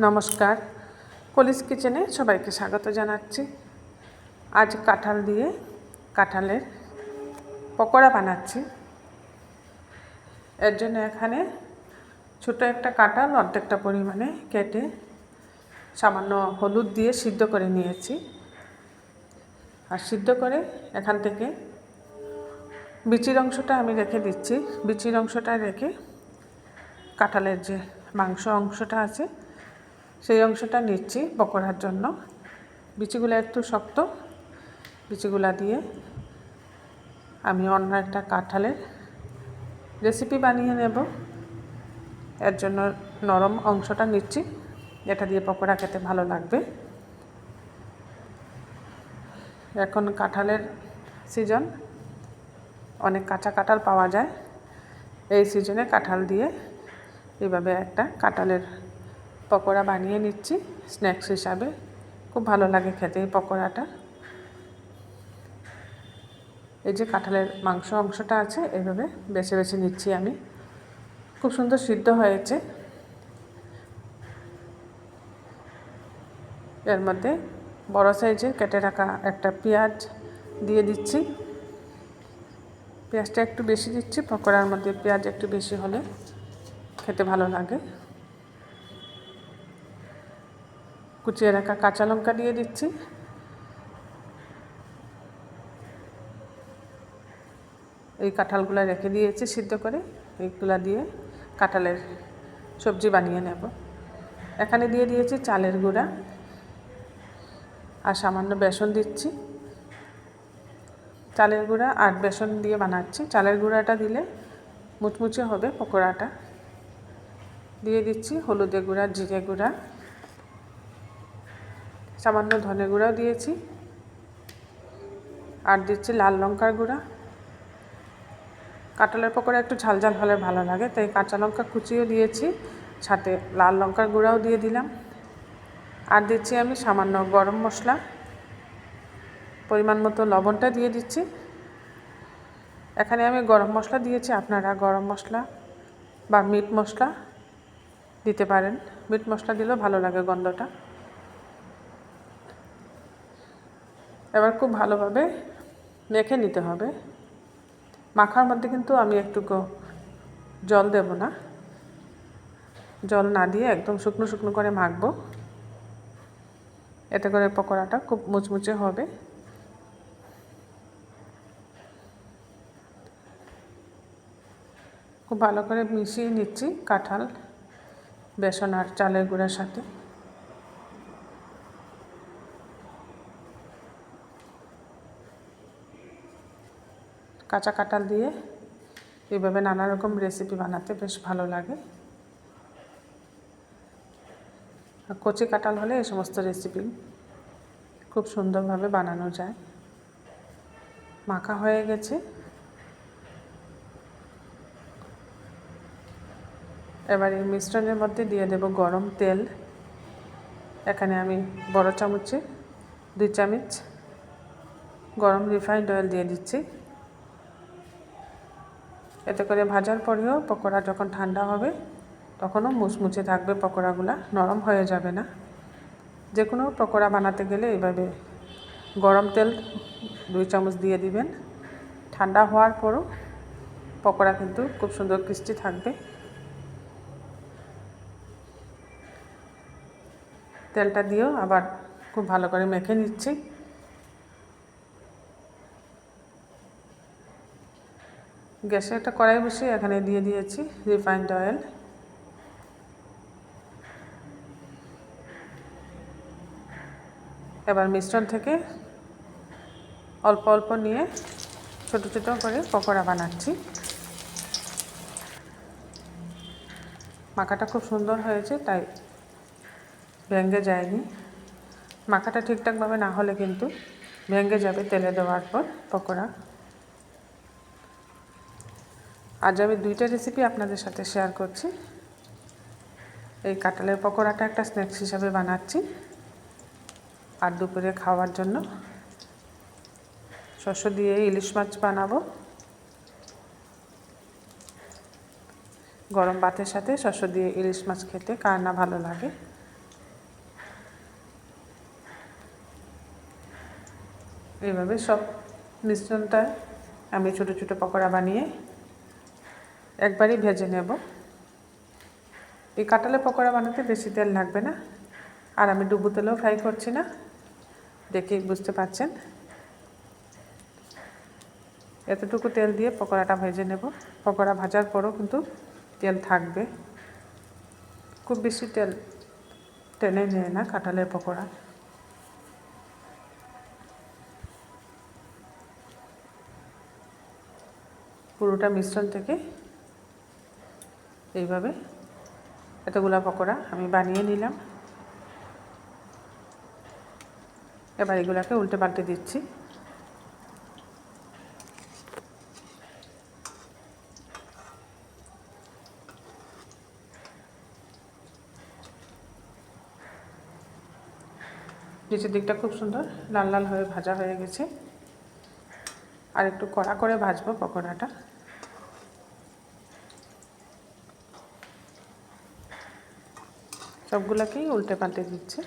নমস্কার, কলিস কিচেনে সবাইকে স্বাগত জানাচ্ছি। আজ কাঁঠাল দিয়ে কাঁঠালের পকোড়া বানাচ্ছি। এর জন্য এখানে ছোটো একটা কাঁঠাল অর্ধেকটা পরিমাণে কেটে সামান্য হলুদ দিয়ে সিদ্ধ করে নিয়েছি। আর সিদ্ধ করে এখান থেকে বিচির অংশটা আমি রেখে দিচ্ছি। বিচির অংশটা রেখে কাঁঠালের যে মাংস অংশটা আছে সেই অংশটা নিচ্ছি পকোড়ার জন্য। বিচিগুলো একটু শক্ত, বিচিগুলা দিয়ে আমি অন্য একটা কাঁঠালের রেসিপি বানিয়ে নেব। এর জন্য নরম অংশটা নিচ্ছি, এটা দিয়ে পকোড়া খেতে ভালো লাগবে। এখন কাঁঠালের সিজন, অনেক কাঁচা কাঁঠাল পাওয়া যায়। এই সিজনে কাঁঠাল দিয়ে এইভাবে একটা কাঁঠালের পকোড়া বানিয়ে নিচ্ছি স্ন্যাক্স হিসাবে। খুব ভালো লাগে খেতে এই পকোড়াটা। এই যে কাঁঠালের মাংস অংশটা আছে এইভাবে বেছে বেছে নিচ্ছি আমি। খুব সুন্দর সিদ্ধ হয়েছে। এর মধ্যে বড় সাইজে কেটে রাখা একটা পেঁয়াজ দিয়ে দিচ্ছি। পেঁয়াজটা একটু বেশি দিচ্ছি, পকোড়ার মধ্যে পেঁয়াজ একটু বেশি হলে খেতে ভালো লাগে। কুচিয়ে রাখা কাঁচা লঙ্কা দিয়ে দিচ্ছি। এই কাঁঠালগুলো রেখে দিয়েছি সিদ্ধ করে, এইগুলা দিয়ে কাঁঠালের সবজি বানিয়ে নেব। এখানে দিয়ে দিয়েছি চালের গুঁড়া আর সামান্য বেসন দিচ্ছি। চালের গুঁড়া আর বেসন দিয়ে বানাচ্ছি। চালের গুঁড়াটা দিলে মুচমুচে হবে পকোড়াটা। দিয়ে দিচ্ছি হলুদের গুঁড়া, জিরে গুঁড়া, সামান্য ধনে গুঁড়াও দিয়েছি, আর দিচ্ছি লাল লঙ্কার গুঁড়া। কাঁঠালের পকোড়া একটু ঝাল ঝাল হলে ভালো লাগে, তাই কাঁচা লঙ্কা কুচিও দিয়েছি, সাথে লাল লঙ্কার গুঁড়াও দিয়ে দিলাম। আর দিচ্ছি আমি সামান্য গরম মশলা, পরিমাণ মতো লবণটা দিয়ে দিচ্ছি। এখানে আমি গরম মশলা দিয়েছি, আপনারা গরম মশলা বা মিট মশলা দিতে পারেন। মিট মশলা দিলেও ভালো লাগে গন্ধটা। এবার খুব ভালোভাবে মেখে নিতে হবে। মাখার মধ্যে কিন্তু আমি একটুকু জল দেব না, জল না দিয়ে একদম শুকনো শুকনো করে মাখবো। এতে করে পকোড়াটা খুব মুচমুচে হবে। খুব ভালো করে মিশিয়ে নিচ্ছি কাঁঠাল, বেসন আর চালের গুঁড়ার সাথে। কাঁচা কাঁঠাল দিয়ে এইভাবে নানা রকম রেসিপি বানাতে বেশ ভালো লাগে। আর কচি কাঁঠাল হলে এই সমস্ত রেসিপি খুব সুন্দরভাবে বানানো যায়। মাখা হয়ে গেছে। এবার এই মিশ্রণের মধ্যে দিয়ে দেব গরম তেল। এখানে আমি বড় চামচে 2 চামচ গরম রিফাইন্ড অয়েল দিয়ে দিচ্ছি। এতে করে ভাজার পরেও পকোড়া যখন ঠান্ডা হবে তখনও মুচমুচে থাকবে, পকোড়াগুলো নরম হয়ে যাবে না। যে কোনো পকোড়া বানাতে গেলে এইভাবে গরম তেল 2 চামচ দিয়ে দিবেন। ঠান্ডা হওয়ার পরও পকোড়া কিন্তু খুব সুন্দর ক্রিস্পি থাকবে। তেলটা দিয়েও আবার খুব ভালো করে মেখে নিচ্ছি। গ্যাসে একটা কড়াই বসিয়ে এখানে দিয়ে দিয়েছি রিফাইন্ড অয়েল। এবার মিশ্রণ থেকে অল্প অল্প নিয়ে ছোট ছোট করে পকোড়া বানাচ্ছি। মাখাটা খুব সুন্দর হয়েছে, তাই ভেঙে যায়নি। মাখাটা ঠিকঠাকভাবে না হলে কিন্তু ভেঙে যাবে তেলে দেওয়ার পর পকোড়া। আজ আমি 2টা রেসিপি আপনাদের সাথে শেয়ার করছি। এই কাঁঠালের পকোড়াটা একটা স্ন্যাক্স হিসাবে বানাচ্ছি, আর দুপুরে খাওয়ার জন্য শস্য দিয়ে ইলিশ মাছ বানাবো। গরম ভাতের সাথে শস্য দিয়ে ইলিশ মাছ খেতে কার না ভালো লাগে। এইভাবে সব মিশ্রণটা আমি ছোটো ছোটো পকোড়া বানিয়ে একবারই ভেজে নেব। এই কাঁঠালের পকোড়া বানাতে বেশি তেল লাগবে না, আর আমি ডুবো তেলেও ফ্রাই করছি না, দেখেই বুঝতে পারছেন। এতটুকু তেল দিয়ে পকোড়াটা ভেজে নেব। পকোড়া ভাজার পরও কিন্তু তেল থাকবে, খুব বেশি তেল টেনে নেয় না কাঁঠালের পকোড়া। পুরোটা মিশ্রণ থেকে এইভাবে এতগুলা পকোড়া আমি বানিয়ে নিলাম। এবার এগুলাকে উল্টে পাল্টে দিচ্ছি। নিচের দিকটা খুব সুন্দর লাল লাল হয়ে ভাজা হয়ে গেছে। আর একটু কড়া করে ভাজবো পকোড়াটা। সবগুলোকেই উল্টে পাল্টে দিচ্ছি।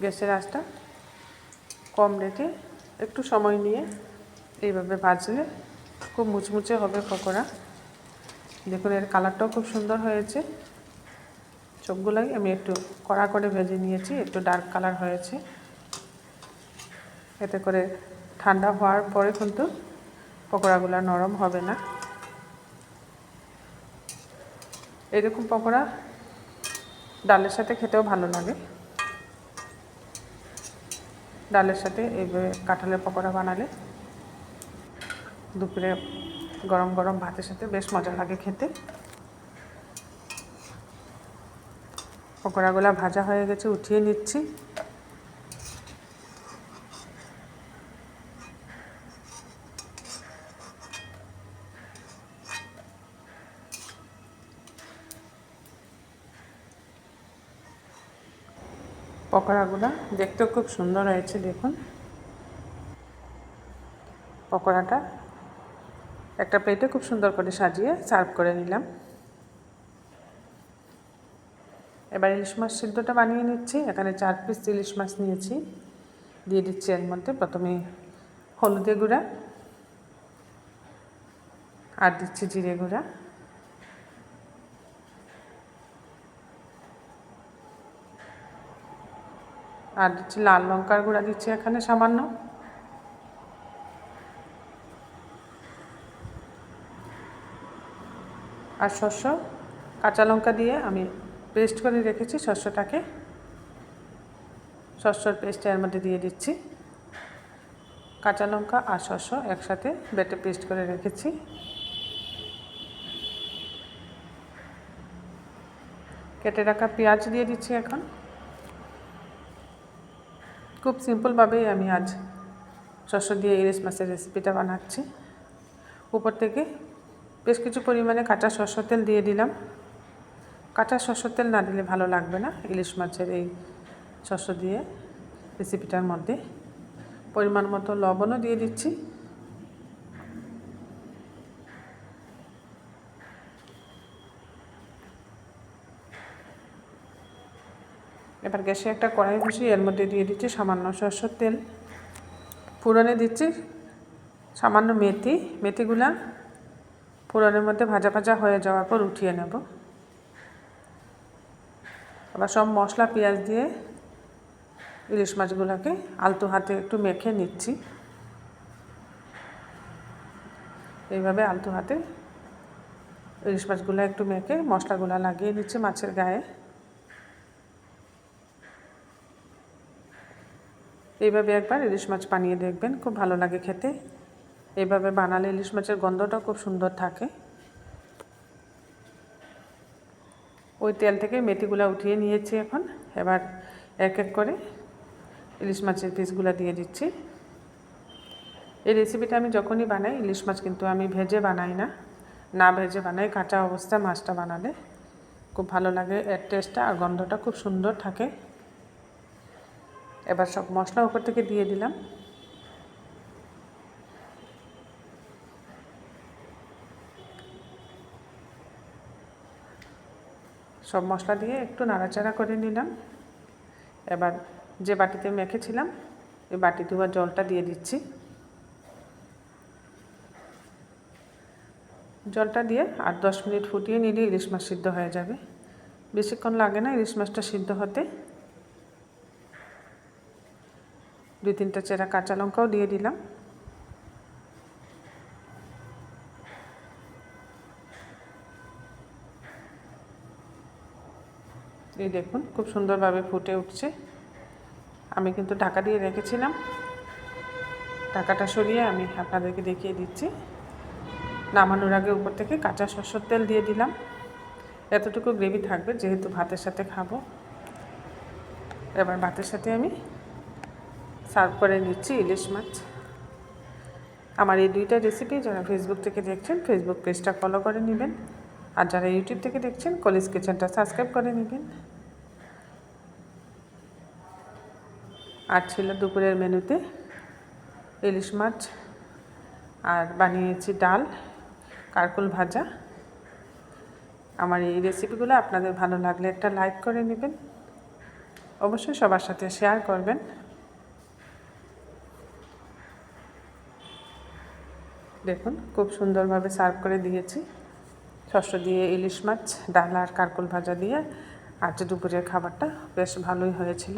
গ্যাসের আঁচটা কম রেখে একটু সময় নিয়ে এইভাবে ভাজলে খুব মুচমুচে হবে পকোড়া। দেখুন এর কালারটাও খুব সুন্দর হয়েছে। সবগুলাই আমি একটু কড়া করে ভেজে নিয়েছি, একটু ডার্ক কালার হয়েছে। এতে করে ঠান্ডা হওয়ার পরে কিন্তু পকোড়াগুলো নরম হবে না। এরকম পকোড়া ডালের সাথে খেতেও ভালো লাগে। ডালের সাথে এইভাবে কাঁঠালের পকোড়া বানালে দুপুরে গরম গরম ভাতের সাথে বেশ মজা লাগে খেতে। পকোড়াগুলো ভাজা হয়ে গেছে, উঠিয়ে নিচ্ছি। পকোড়াগুলো দেখতেও খুব সুন্দর হয়েছে। দেখুন পকোড়াটা একটা প্লেটে খুব সুন্দর করে সাজিয়ে সার্ভ করে নিলাম। এবার ইলিশ মাছ সিদ্ধটা বানিয়ে নিচ্ছি। এখানে 4 পিস ইলিশ মাছ নিয়েছি, দিয়ে দিচ্ছি এর মধ্যে প্রথমে হলুদের গুঁড়া, আর দিচ্ছি জিরে গুঁড়া, আর দিচ্ছি লাল লঙ্কার গুঁড়া, দিচ্ছি এখানে সামান্য, আর শস্য কাঁচা লঙ্কা দিয়ে আমি পেস্ট করে রেখেছি শস্যটাকে। শস্যর পেস্ট এর মধ্যে দিয়ে দিচ্ছি। কাঁচা লঙ্কা আর শস্য একসাথে বেটে পেস্ট করে রেখেছি। কেটে রাখা পেঁয়াজ দিয়ে দিচ্ছি এখন। খুব সিম্পলভাবেই আমি আজ শস্য দিয়ে ইলিশ মাছের রেসিপিটা বানাচ্ছি। উপর থেকে বেশ কিছু পরিমাণে কাঁচা সরষের তেল দিয়ে দিলাম। কাঁচা সরষের তেল না দিলে ভালো লাগবে না ইলিশ মাছের এই শস্য দিয়ে রেসিপিটার মধ্যে। পরিমাণ মতো লবণও দিয়ে দিচ্ছি। এবার গ্যাসে একটা কড়াই বসিয়ে এর মধ্যে দিয়ে দিচ্ছি সামান্য সরষের তেল। ফোড়নে দিচ্ছি সামান্য মেথি। মেথিগুলা ফোড়নের মধ্যে ভাজা ভাজা হয়ে যাওয়ার পর উঠিয়ে নেব। আবার সব মশলা পেঁয়াজ দিয়ে ইলিশ মাছগুলোকে আলতো হাতে একটু মেখে নিচ্ছি। এইভাবে আলতো হাতে ইলিশ মাছগুলো একটু মেখে মশলাগুলো লাগিয়ে নিচ্ছি মাছের গায়ে। এইভাবে একবার ইলিশ মাছ বানিয়ে দেখবেন, খুব ভালো লাগে খেতে। এইভাবে বানালে ইলিশ মাছের গন্ধটা খুব সুন্দর থাকে। ওই তেল থেকে মেথিগুলো উঠিয়ে নিয়েছি এখন। এবার এক এক করে ইলিশ মাছের পিসগুলো দিয়ে দিচ্ছি। এই রেসিপিটা আমি যখনই বানাই ইলিশ মাছ কিন্তু আমি ভেজে বানাই না, না ভেজে বানাই কাঁচা অবস্থায় মাছটা বানালে খুব ভালো লাগে। এর টেস্টটা আর গন্ধটা খুব সুন্দর থাকে। এবার সব মশলা উপর থেকে দিয়ে দিলাম। সব মশলা দিয়ে একটু নাড়াচাড়া করে নিলাম। এবার যে বাটিতে মেখেছিলাম এই বাটি ধোয়া জলটা দিয়ে দিচ্ছি। জলটা দিয়ে আর 10 মিনিট ফুটিয়ে নিলে ইলিশ মাছ সিদ্ধ হয়ে যাবে। বেশিক্ষণ লাগে না ইলিশ মাছটা সিদ্ধ হতে। 2-3টা চেরা কাঁচা লঙ্কাও দিয়ে দিলাম। এই দেখুন খুব সুন্দরভাবে ফুটে উঠছে। আমি কিন্তু ঢাকা দিয়ে রেখেছিলাম, ঢাকাটা সরিয়ে আমি আপনাদেরকে দেখিয়ে দিচ্ছি। নামানোর আগে উপর থেকে কাঁচা সরষের তেল দিয়ে দিলাম। এতটুকু গ্রেভি থাকবে যেহেতু ভাতের সাথে খাবো। এবার ভাতের সাথে আমি সার্ভ করে নিচ্ছি ইলিশ মাছ। আমার এই 2টা রেসিপি যারা ফেসবুক থেকে দেখছেন ফেসবুক পেজটা ফলো করে নেবেন, আর যারা ইউটিউব থেকে দেখছেন কলিজ কিচেনটা সাবস্ক্রাইব করে নেবেন। আর ছিল দুপুরের মেনুতে ইলিশ মাছ, আর বানিয়েছি ডাল, কারকুল ভাজা। আমার এই রেসিপিগুলো আপনাদের ভালো লাগলে একটা লাইক করে নেবেন, অবশ্যই সবার সাথে শেয়ার করবেন। দেখুন খুব সুন্দরভাবে সার্ভ করে দিয়েছি। শস্য দিয়ে ইলিশ মাছ, ডাল আর কারকুল ভাজা দিয়ে আজ দুপুরের খাবারটা বেশ ভালোই হয়েছিল।